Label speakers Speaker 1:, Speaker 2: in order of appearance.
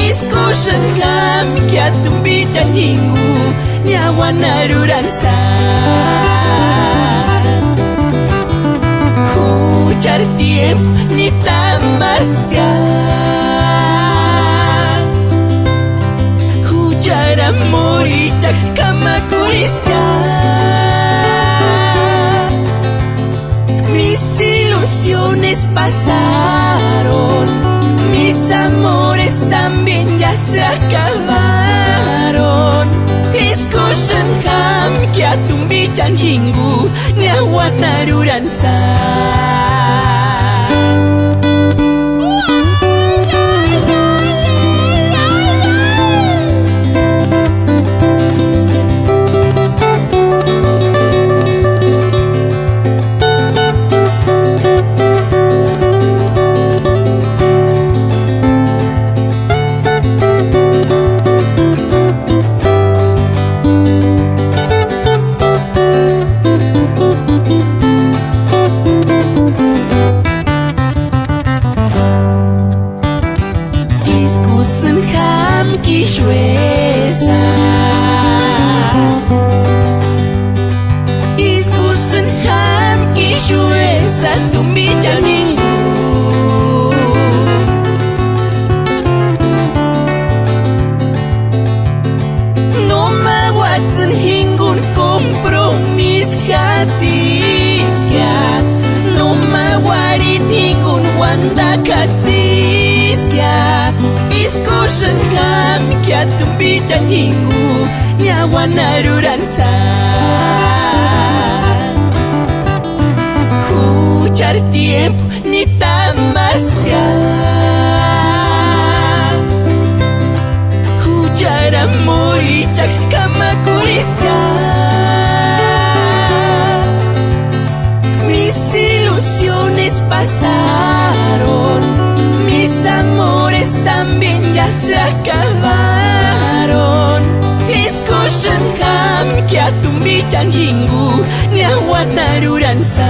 Speaker 1: Iskushan hamkia tumbijan hingu nyawa naruransa Hujar tiempo ni tamastia Hujar amor y chaks kamakuristia Mis ilusiones pasaron Mis amores también ya se acabaron Iskushan hamkia tumbijan hingu nyawa naruransa Iskusan hamki shwesa tumbijan hingu No mawatsan hingun kompromis hatisya No mawarit hingun wanda katisya Iskushan hamkia tumbijan hingu nyawa naruransa Hujar tiempo ni tamastia Hujar amor y chaks kamakuristia Mis ilusiones pasaron Mis amores también ya se acabaron Iskushan hamkia tumbijan hingu nyawa naruransa